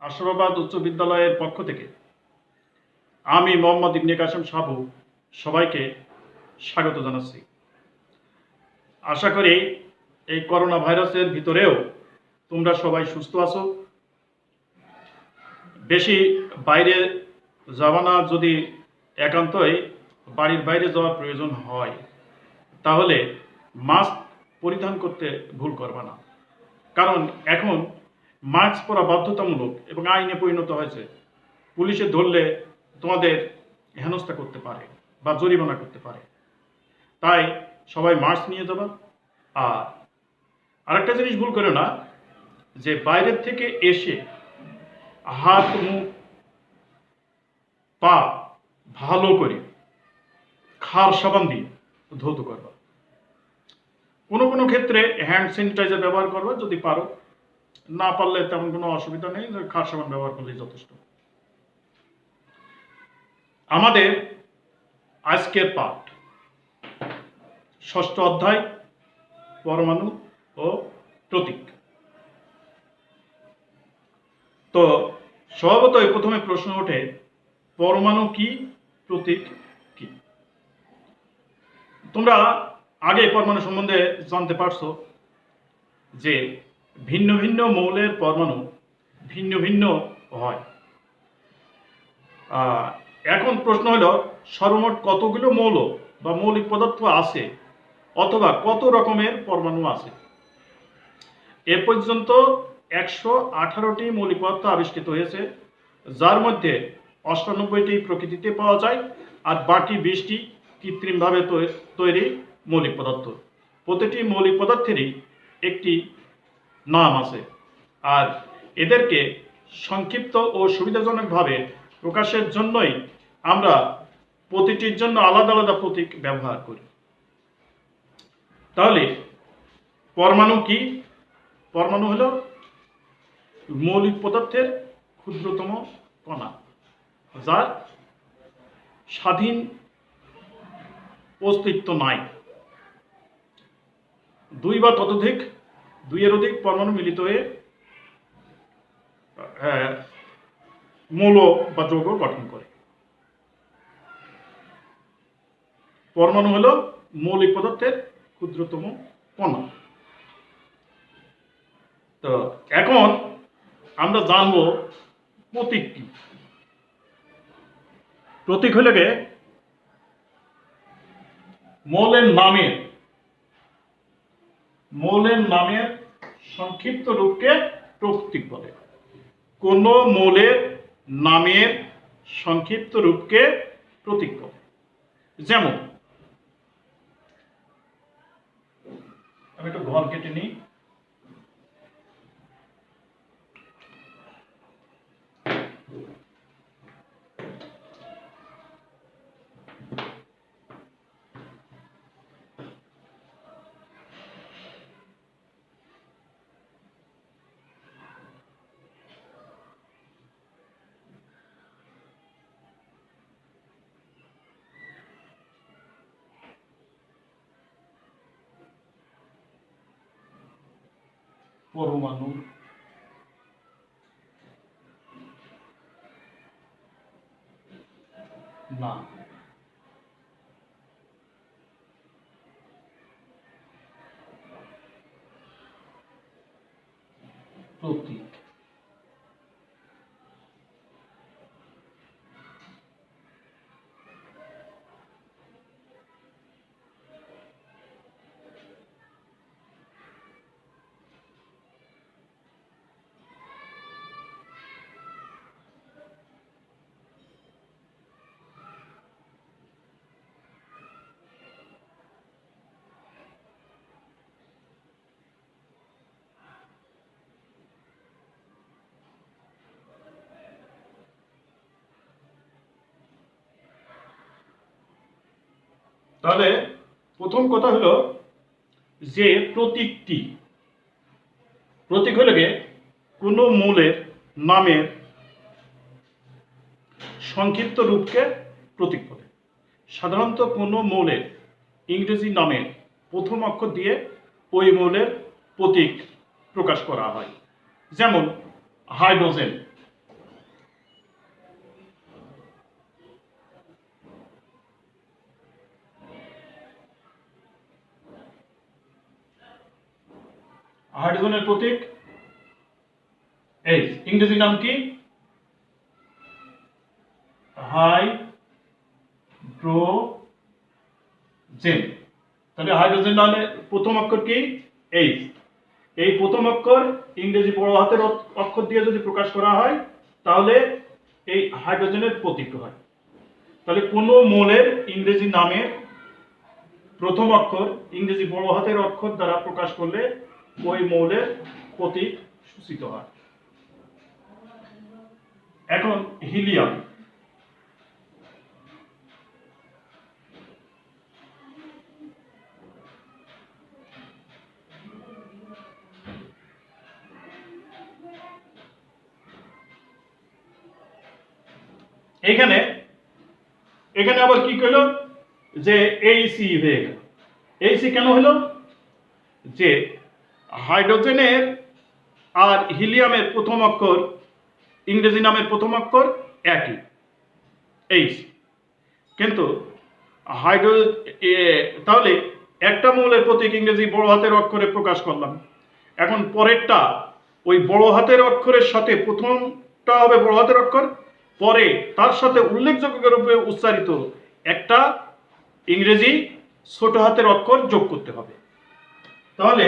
আশরাফাবাদ উচ্চ বিদ্যালয়ের পক্ষ থেকে আমি মোহাম্মদ ইবনে কাসেম সাবু সবাইকে স্বাগত জানাচ্ছি। আশা করি এই করোনা ভাইরাসের ভিতরেও তোমরা সবাই সুস্থ আছো। বেশি বাইরে যাওয়া না, যদি একান্তই বাড়ির বাইরে যাওয়ার প্রয়োজন হয় তাহলে মাস্ক পরিধান করতে ভুল করবে না, কারণ এখন মাস্ক পরা বাধ্যতামূলক এবং আইনে পরিণত হয়েছে। পুলিশে ধরলে তোমাদের হেনস্থা করতে পারে বা জরিমানা করতে পারে, তাই সবাই মাস্ক নিয়ে যাবা। আর আরেকটা জিনিস ভুল করে না, যে বাইরের থেকে এসে হাত মুখ পা ভালো করে খার সাবান দিয়ে ধৌত করবা। কোনো কোনো ক্ষেত্রে হ্যান্ড স্যানিটাইজার ব্যবহার করবা যদি পারো, না পারলে তেমন কোনো অসুবিধা নেই, খার সাবান ব্যবহার করলেই যথেষ্ট। আমাদের আজকের পাঠ 6ষ্ঠ অধ্যায়, পরমাণু ও প্রতীক। তো স্বভাবতই প্রথমে প্রশ্ন ওঠে, পরমাণু কি, প্রতীক কি? তোমরা আগে পরমাণু সম্বন্ধে জানতে পারছো যে ভিন্ন ভিন্ন মৌলের পরমাণু ভিন্ন ভিন্ন হয়। এখন প্রশ্ন হলো, সর্বমোট কতগুলো মৌল বা মৌলিক পদার্থ আছে, অথবা কত রকমের পরমাণু আছে? এ পর্যন্ত 118টি মৌলিক পদার্থ আবিষ্কৃত হয়েছে, যার মধ্যে 98টি প্রকৃতিতে পাওয়া যায় আর বাকি 20টি কৃত্রিমভাবে তৈরি মৌলিক পদার্থ। প্রতিটি মৌলিক পদার্থেরই একটি নাম আছে, আর এদেরকে সংক্ষিপ্ত ও সুবিধাজনকভাবে প্রকাশের জন্যই আমরা প্রতিটির জন্য আলাদা আলাদা প্রতীক ব্যবহার করি। তাহলে পরমাণু কি? পরমাণু হলো মৌলিক পদার্থের ক্ষুদ্রতম কণা, যার স্বাধীন অস্তিত্ব নাই। দুই বা ততোধিক, দুইয়ের অধিক পরমাণু মিলিত হয়ে মৌল বা যৌগ গঠন করে। পরমাণু হলো মৌলিক পদার্থের ক্ষুদ্রতম কণা। তো এখন আমরা জানব প্রতীক কি। প্রতীক হলে মৌলের নামের সংক্ষিপ্ত রূপকে প্রতীক বলে। কোন মৌলের নামের সংক্ষিপ্ত রূপকে প্রতীক বলে। যেমন আমি একটু ঘর কেটে নিই। পরমাণুর নাম। প্রতীক। তাহলে প্রথম কথা হলো যে প্রতীকটি, প্রতীক হলে কোনো মৌলের নামের সংক্ষিপ্ত রূপকে প্রতীক বলে। সাধারণত কোনো মৌলের ইংরেজি নামের প্রথম অক্ষর দিয়ে ওই মৌলের প্রতীক প্রকাশ করা হয়। যেমন হাইড্রোজেন, হাইড্রোজেনের প্রতীক H, ইংরেজি নাম কি? হাইড্রোজেন। তাহলে হাইড্রোজেন নামের প্রথম অক্ষর কি? H। এই প্রথম অক্ষর ইংরেজি বড় হাতের অক্ষর দিয়ে যদি প্রকাশ করা হয় তাহলে এই হাইড্রোজেনের প্রতীক হয়। তাহলে কোন মৌলের ইংরেজি নামের প্রথম অক্ষর ইংরেজি বড় হাতের অক্ষর দ্বারা প্রকাশ করলে ওই মৌলের প্রতীক সূচিত হয়। এখন হিলিয়াম। এখানে আবার কি করলো যে এইসি হয়ে গেল। এইসি কেন হলো? যে হাইড্রোজেনের আর হিলিয়ামের প্রথম অক্ষর ইংরেজি নামের প্রথম অক্ষর একই, এইচ। কিন্তু তাহলে একটা মৌলের প্রতীক ইংরেজি বড় হাতের অক্ষরে প্রকাশ করলাম, এখন পরেরটা ওই বড় হাতের অক্ষরের সাথে প্রথমটা হবে বড় হাতের অক্ষর, পরে তার সাথে উল্লেখযোগ্য রূপে উচ্চারিত একটা ইংরেজি ছোট হাতের অক্ষর যোগ করতে হবে। তাহলে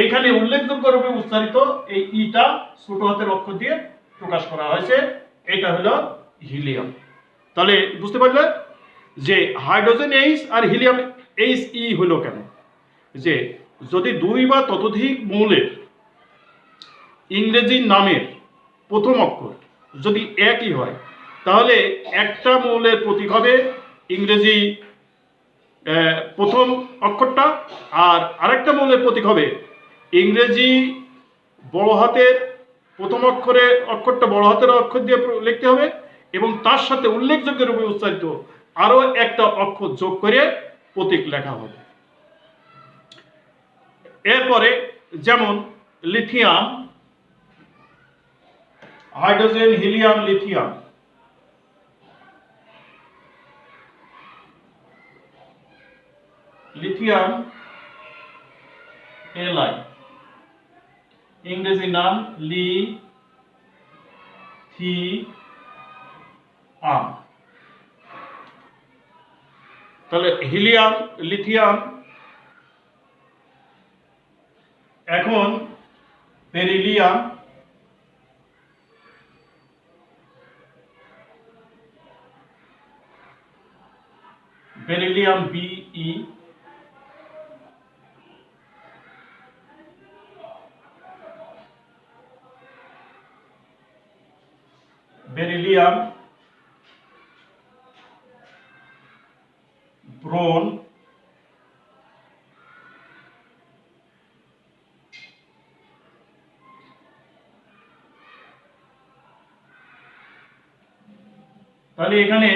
এইখানে উল্লেখযোগ্য রূপে উচ্চারিত এই ইটা ছোট হাতের অক্ষর দিয়ে প্রকাশ করা হয়েছে, এটা হলো হিলিয়াম। তাহলে বুঝতে পারলে যে hydrogen H R helium H E হলো কেন? যে যদি দুই বা ততোধিক মৌলের ইংরেজি নামের প্রথম অক্ষর যদি একই হয় তাহলে একটা মৌলের প্রতীক হবে ইংরেজি প্রথম অক্ষরটা, আর আরেকটা মৌলের প্রতীক হবে ইংরেজি বড় হাতের প্রথম অক্ষরটা বড় হাতের অক্ষর দিয়ে লিখতে হবে এবং তার সাথে উল্লেখযোগ্য রূপে উচ্চারিত আরো একটা অক্ষর যোগ করে প্রতীক লেখা হবে। এরপরে যেমন lithium, hydrogen, helium, lithium. Lithium Li, ইংরেজি নাম লিথিয়াম। তাহলে হিলিয়াম, লিথিয়াম। এখন বেরিলিয়াম, বেরিলিয়াম Be, বেরিলিয়াম, ব্রোন, তাহলে এখানে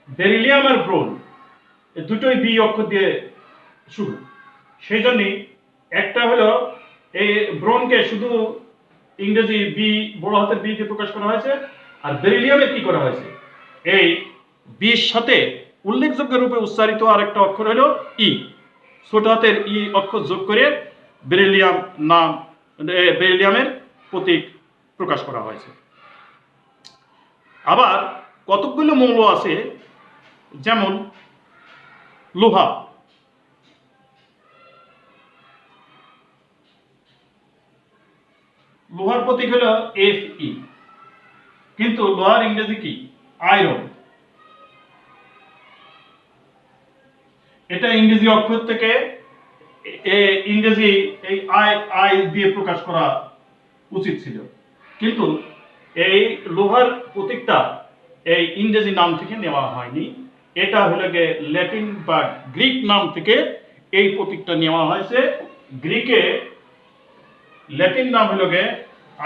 বেরিলিয়াম আর ব্রোন দুটোই বি অক্ষর দিয়ে শুরু, সেই জন্যই একটা হলো এই ব্রোনকে শুধু ইংরেজি বি বড় হাতের বি দিয়ে প্রকাশ করা হয়েছে, আর বেরিলিয়ামে কি করা হয়েছে এই বির সাথে উল্লেখযোগ্য রূপে উচ্চারিত আরেকটা অক্ষর হলো ই, ছোট হাতের ই অক্ষর যোগ করে বেরিলিয়ামের প্রতীক প্রকাশ করা হয়েছে। আবার কতগুলো মৌল আছে যেমন লোহা, লোহার প্রতীক হলো Fe, কিন্তু লোহার ইংরেজি কি? আয়রন। এটা ইংরেজি অক্ষর থেকে ইংরেজি এই আই দিয়ে প্রকাশ করা উচিত ছিল, কিন্তু এই লোহার প্রতীকটা এই ইংরেজি নাম থেকে নেওয়া হয়নি, এটা হলো গিয়ে ল্যাটিন বা গ্রিক নাম থেকে এই প্রতীকটা নেওয়া হয়েছে। গ্রিকে ল্যাটিন নাম হলো গিয়ে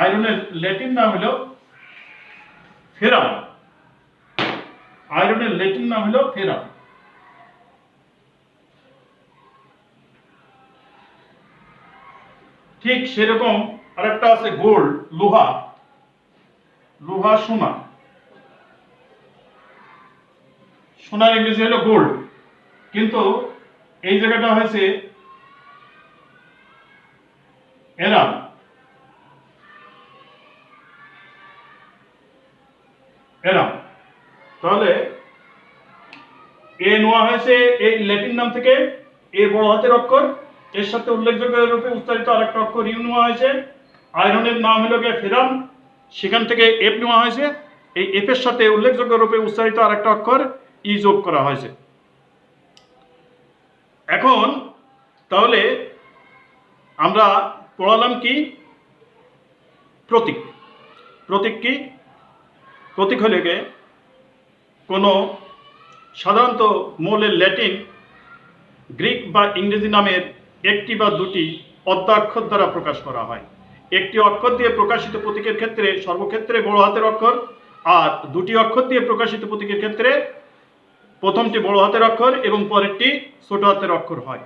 আয়রনের ল্যাটিন নাম হলো ফেরাম, আয়রনের ল্যাটিন নাম হলো ফেরাম। ঠিক সেরকম আরেকটা আছে গোল্ড, লোহা, লোহা সোনা, সোনার ইংরেজি হলো গোল্ড, কিন্তু এই জায়গাটা হয়েছে এরাম, এরাম। তাহলে এ নেওয়া হয়েছে এই ল্যাটিন নাম থেকে, এ বড় হাতের অক্ষর, এর সাথে উল্লেখযোগ্য রূপে উচ্চারিত আরেকটা অক্ষর ইউ নেওয়া হয়েছে। আয়রনের নাম হলো গিয়ে ফেরাম, সেখান থেকে এফ নেওয়া হয়েছে, এই এফ এর সাথে উল্লেখযোগ্য রূপে উচ্চারিত আরেকটা অক্ষর ই যোগ করা হয়েছে। এখন তাহলে আমরা পড়ালাম কি? প্রতীক। প্রতীক কি? প্রতীক হলে গিয়ে কোনো সাধারণত মৌলের ল্যাটিন, গ্রিক বা ইংরেজি নামের একটি বা দুটি অদ্যাক্ষর দ্বারা প্রকাশ করা হয়। একটি অক্ষর দিয়ে প্রকাশিত প্রতীকের ক্ষেত্রে সর্বক্ষেত্রে বড় হাতের অক্ষর, আর দুটি অক্ষর দিয়ে প্রকাশিত প্রতীকের ক্ষেত্রে প্রথমটি বড় হাতের অক্ষর এবং পরেরটি ছোট হাতের অক্ষর হয়।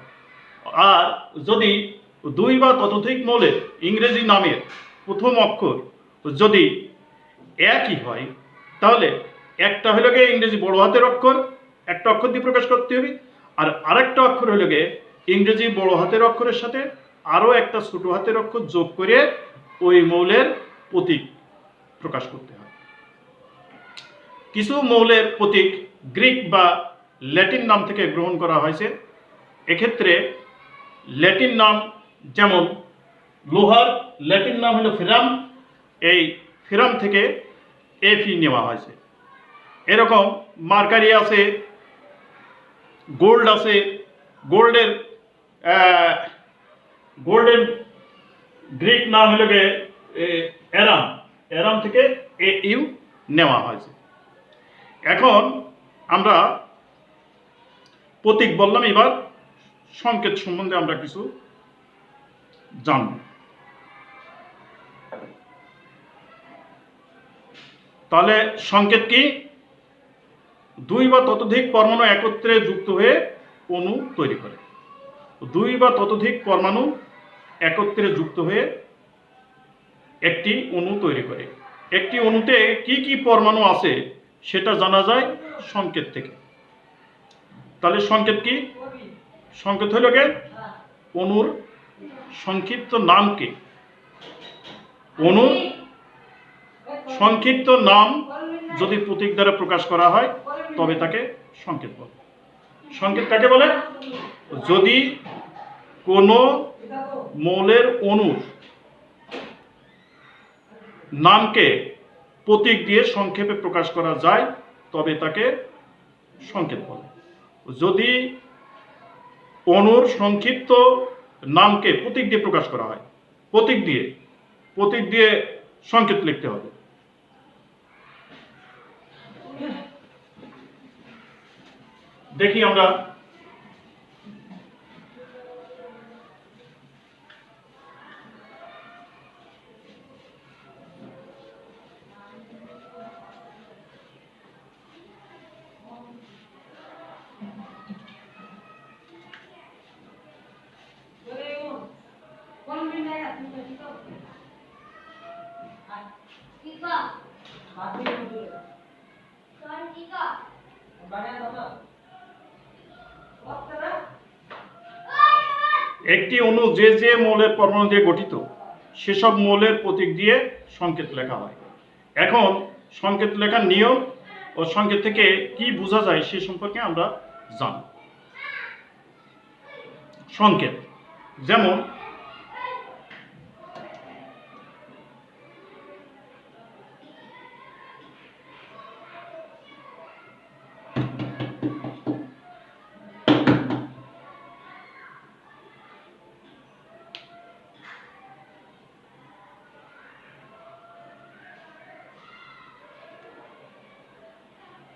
আর যদি দুই বা ততোধিক মৌলের ইংরেজি নামের প্রথম অক্ষর যদি একই হয়, তাহলে একটা হলো গিয়ে ইংরেজি বড় হাতের অক্ষর, একটা অক্ষর দিয়ে প্রকাশ করতে হবে, আর আরেকটা অক্ষর হলো গিয়ে ইংরেজি বড় হাতের অক্ষরের সাথে আরও একটা ছোট হাতের অক্ষর যোগ করে ওই মৌলের প্রতীক প্রকাশ করতে হয়। কিছু মৌলের প্রতীক গ্রিক বা ল্যাটিন নাম থেকে গ্রহণ করা হয়েছে। এক্ষেত্রে ল্যাটিন নাম, যেমন লোহার ল্যাটিন নাম হলো ফেরাম, এই ফেরাম থেকে এফি নেওয়া হয়েছে। এরকম মার্কারি আছে, গোল্ড আছে, গোল্ডের গ্রিক নাম হলো গিয়ে এরাম, এরাম থেকে এ ইউ নেওয়া হয়েছে। এখন আমরা প্রতীক বললাম, এবার সংকেত সম্বন্ধে আমরা কিছু জানব। তাহলে সংকেত কি? দুই বা ততোধিক পরমাণু একত্রে যুক্ত হয়ে অণু তৈরি করে। দুই বা ততোধিক পরমাণু একত্রে যুক্ত হয়ে একটি অণু তৈরি করে। একটি অণুতে কি কি পরমাণু আছে সেটা জানা যায় সংকেত থেকে। তাহলে সংকেত কি? সংকেত হইল গে অণুর সংক্ষিপ্ত নামকে, অণুর সংক্ষিপ্ত নাম যদি প্রতীক দ্বারা প্রকাশ করা হয় তবে তাকে সংকেত বলে। সংকেত কাকে বলে? যদি কোনো মৌলের অণুর নামকে প্রতীক দিয়ে সংক্ষেপে প্রকাশ করা যায় তবে তাকে সংকেত বলে। যদি অণুর সংক্ষিপ্ত নামকে প্রতীক দিয়ে প্রকাশ করা হয়, প্রতীক দিয়ে সংকেত লিখতে হবে। দেখি আমরা একটি অণু যে যে মৌলের পরমাণু দিয়ে গঠিত সেসব মৌলের প্রতীক দিয়ে সংকেত লেখা হয়। এখন সংকেত লেখার নিয়ম ও সংকেত থেকে কি বোঝা যায় সে সম্পর্কে আমরা জানব। সংকেত যেমন